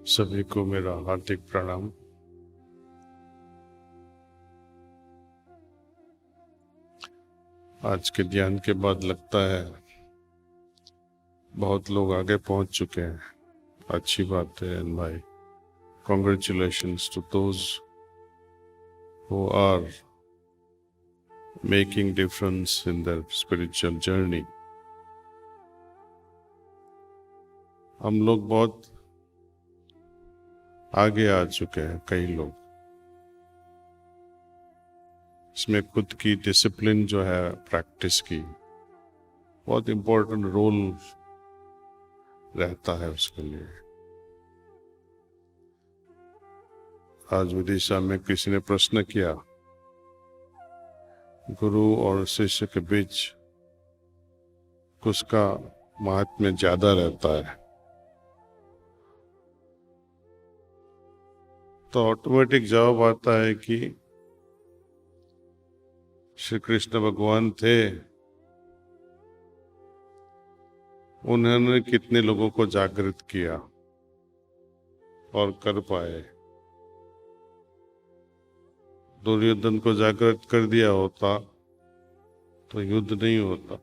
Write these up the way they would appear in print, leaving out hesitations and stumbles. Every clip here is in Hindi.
सभी को मेरा हार्दिक प्रणाम। आज के ध्यान के बाद लगता है बहुत लोग आगे पहुंच चुके हैं। अच्छी बात है एन भाई। Congratulations to those who are making difference in their spiritual journey. हम लोग बहुत आगे आ चुके हैं। कई लोग इसमें खुद की डिसिप्लिन जो है प्रैक्टिस की बहुत इम्पोर्टेंट रोल रहता है उसके लिए। आज विदिशा में किसी ने प्रश्न किया, गुरु और शिष्य के बीच किसका महात्म्य ज्यादा रहता है? तो ऑटोमेटिक जवाब आता है कि श्री कृष्ण भगवान थे, उन्होंने कितने लोगों को जागृत किया और कर पाए। दुर्योधन को जागृत कर दिया होता तो युद्ध नहीं होता।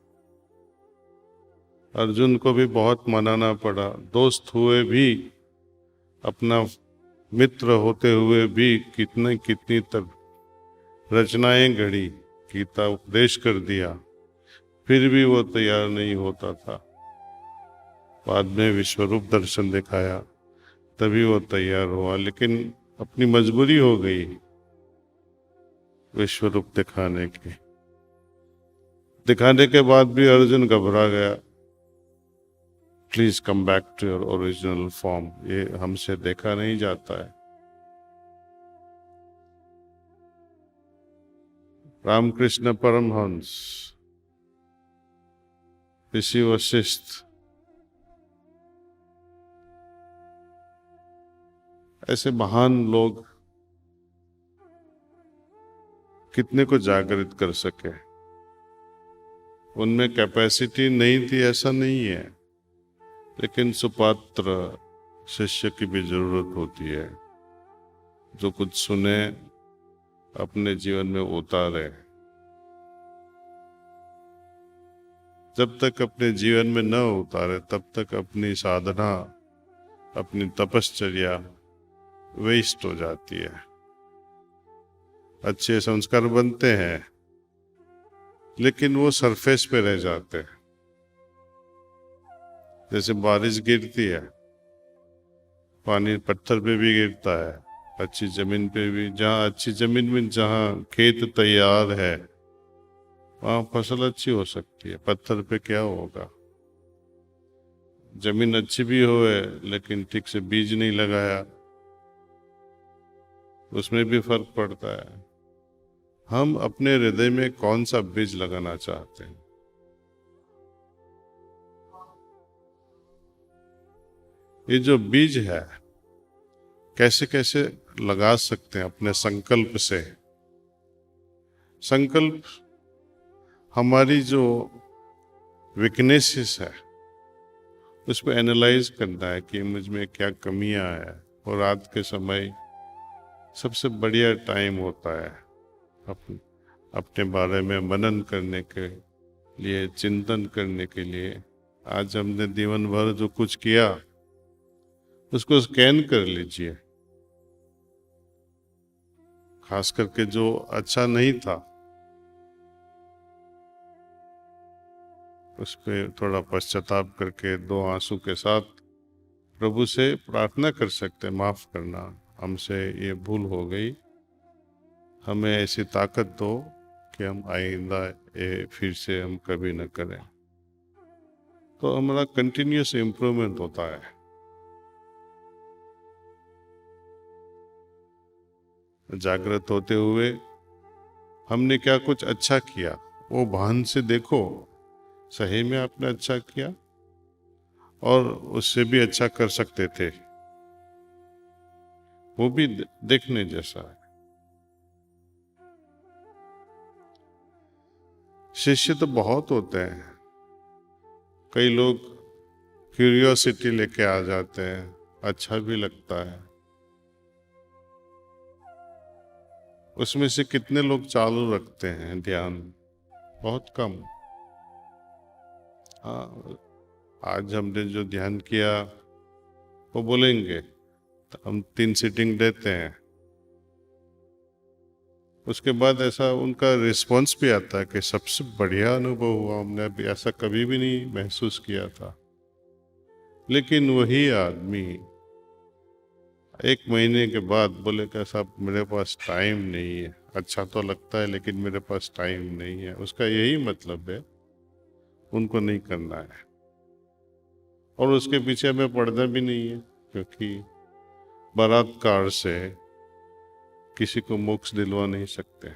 अर्जुन को भी बहुत मनाना पड़ा, दोस्त हुए भी, अपना मित्र होते हुए भी कितनी तक रचनाएं गढ़ी, गीता उपदेश कर दिया, फिर भी वो तैयार नहीं होता था। बाद में विश्वरूप दर्शन दिखाया तभी वो तैयार हुआ, लेकिन अपनी मजबूरी हो गई विश्वरूप दिखाने के बाद भी अर्जुन घबरा गया। Please come back to your original form, ये हमसे देखा नहीं जाता है। रामकृष्ण परमहंस, ऋषि वशिष्ठ, ऐसे महान लोग कितने को जागृत कर सके। उनमें कैपेसिटी नहीं थी ऐसा नहीं है, लेकिन सुपात्र शिष्य की भी जरूरत होती है, जो कुछ सुने अपने जीवन में उतारे। जब तक अपने जीवन में न उतारे तब तक अपनी साधना, अपनी तपश्चर्या वेस्ट हो जाती है। अच्छे संस्कार बनते हैं लेकिन वो सरफेस पे रह जाते हैं। जैसे बारिश गिरती है, पानी पत्थर पे भी गिरता है, अच्छी जमीन पे भी। जहाँ अच्छी जमीन में, जहाँ खेत तैयार है, वहाँ फसल अच्छी हो सकती है। पत्थर पे क्या होगा? जमीन अच्छी भी होए लेकिन ठीक से बीज नहीं लगाया, उसमें भी फर्क पड़ता है। हम अपने हृदय में कौन सा बीज लगाना चाहते हैं? ये जो बीज है कैसे कैसे लगा सकते हैं? अपने संकल्प से। संकल्प हमारी जो वीकनेसेस है उसको एनालाइज करना है कि मुझ में क्या कमियां है। और रात के समय सबसे बढ़िया टाइम होता है अपने बारे में मनन करने के लिए, चिंतन करने के लिए। आज हमने जीवन भर जो कुछ किया उसको स्कैन कर लीजिए, खास करके जो अच्छा नहीं था उस पर थोड़ा पश्चाताप करके दो आंसू के साथ प्रभु से प्रार्थना कर सकते हैं, माफ करना, हमसे ये भूल हो गई, हमें ऐसी ताकत दो कि हम आइंदा ये फिर से हम कभी न करें। तो हमारा कंटिन्यूस इम्प्रूवमेंट होता है। जागृत होते हुए हमने क्या कुछ अच्छा किया, वो भान से देखो सही में आपने अच्छा किया और उससे भी अच्छा कर सकते थे, वो भी देखने जैसा है। शिष्य तो बहुत होते हैं। कई लोग क्यूरियोसिटी लेके आ जाते हैं, अच्छा भी लगता है। उसमें से कितने लोग चालू रखते हैं ध्यान? बहुत कम। हाँ, आज हमने जो ध्यान किया वो बोलेंगे तो हम 3 सीटिंग देते हैं, उसके बाद ऐसा उनका रिस्पॉन्स भी आता है कि सबसे बढ़िया अनुभव हुआ, हमने अभी ऐसा कभी भी नहीं महसूस किया था। लेकिन वही आदमी 1 महीने के बाद बोले कि साहब मेरे पास टाइम नहीं है। अच्छा तो लगता है लेकिन मेरे पास टाइम नहीं है। उसका यही मतलब है, उनको नहीं करना है। और उसके पीछे हमें पड़ना भी नहीं है, क्योंकि बलात्कार से किसी को मोक्ष दिलवा नहीं सकते।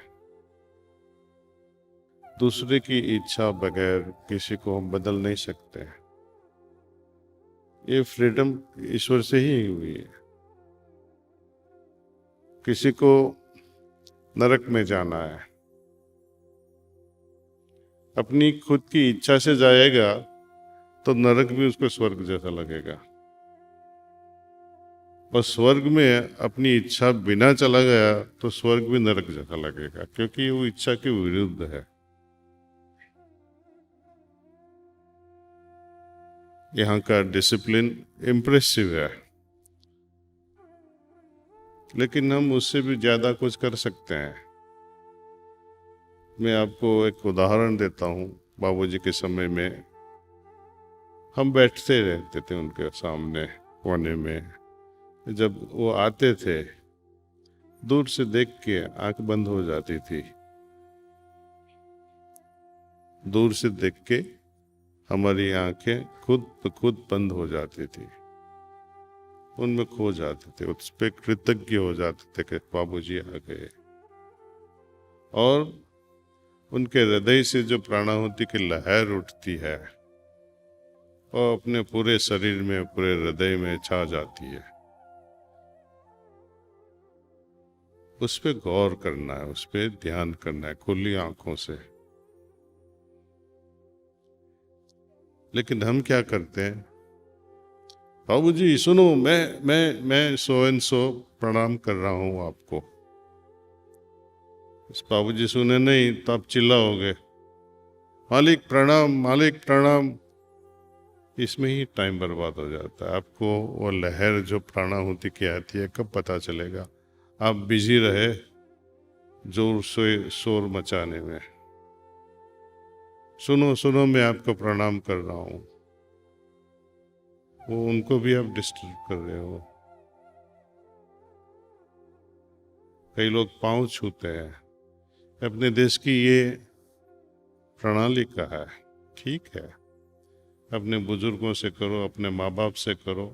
दूसरे की इच्छा बगैर किसी को हम बदल नहीं सकते। ये फ्रीडम ईश्वर से ही हुई है। किसी को नरक में जाना है, अपनी खुद की इच्छा से जाएगा तो नरक भी उसको स्वर्ग जैसा लगेगा। और स्वर्ग में अपनी इच्छा बिना चला गया तो स्वर्ग भी नरक जैसा लगेगा, क्योंकि वो इच्छा के विरुद्ध है। यहाँ का डिसिप्लिन इम्प्रेसिव है, लेकिन हम उससे भी ज्यादा कुछ कर सकते हैं। मैं आपको एक उदाहरण देता हूँ। बाबूजी के समय में हम बैठते रहते थे उनके सामने कोने में। जब वो आते थे, दूर से देख के आंख बंद हो जाती थी। दूर से देख के हमारी आंखें खुद ब खुद बंद हो जाती थी, उनमें खो जाते थे, उस पर कृतज्ञ हो जाते थे कि बाबूजी आ गए। और उनके हृदय से जो प्राणाहुति की लहर उठती है वो अपने पूरे शरीर में, पूरे हृदय में छा जाती है। उस पर गौर करना है, उस पर ध्यान करना है खुली आंखों से। लेकिन हम क्या करते हैं, बाबूजी सुनो, मैं सो एंड सो प्रणाम कर रहा हूं आपको। इस बाबूजी सुने नहीं तो आप चिल्लाओगे, मालिक प्रणाम, मालिक प्रणाम। इसमें ही टाइम बर्बाद हो जाता है। आपको वो लहर जो प्राणाहुति की आती है कब पता चलेगा? आप बिजी रहे जोर से शोर मचाने में। सुनो सुनो, मैं आपको प्रणाम कर रहा हूं, वो उनको भी आप डिस्टर्ब कर रहे हो। कई लोग पांव छूते हैं। अपने देश की ये प्रणाली का है, ठीक है, अपने बुजुर्गों से करो, अपने माँ बाप से करो।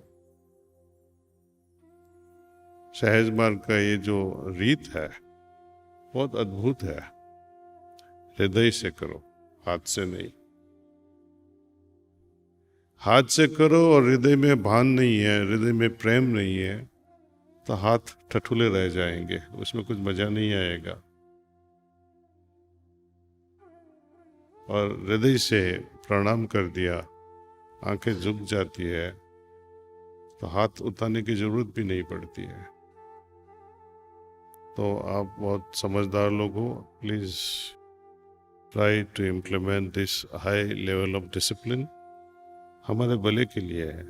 सहज मार्ग का ये जो रीत है बहुत अद्भुत है। हृदय से करो, हाथ से नहीं। हाथ से करो और हृदय में भान नहीं है, हृदय में प्रेम नहीं है, तो हाथ ठठुले रह जाएंगे, उसमें कुछ मजा नहीं आएगा। और हृदय से प्रणाम कर दिया, आंखें झुक जाती है, तो हाथ उठाने की जरूरत भी नहीं पड़ती है। तो आप बहुत समझदार लोग हो, please try to implement this high level of discipline. हमारे भले के लिए है।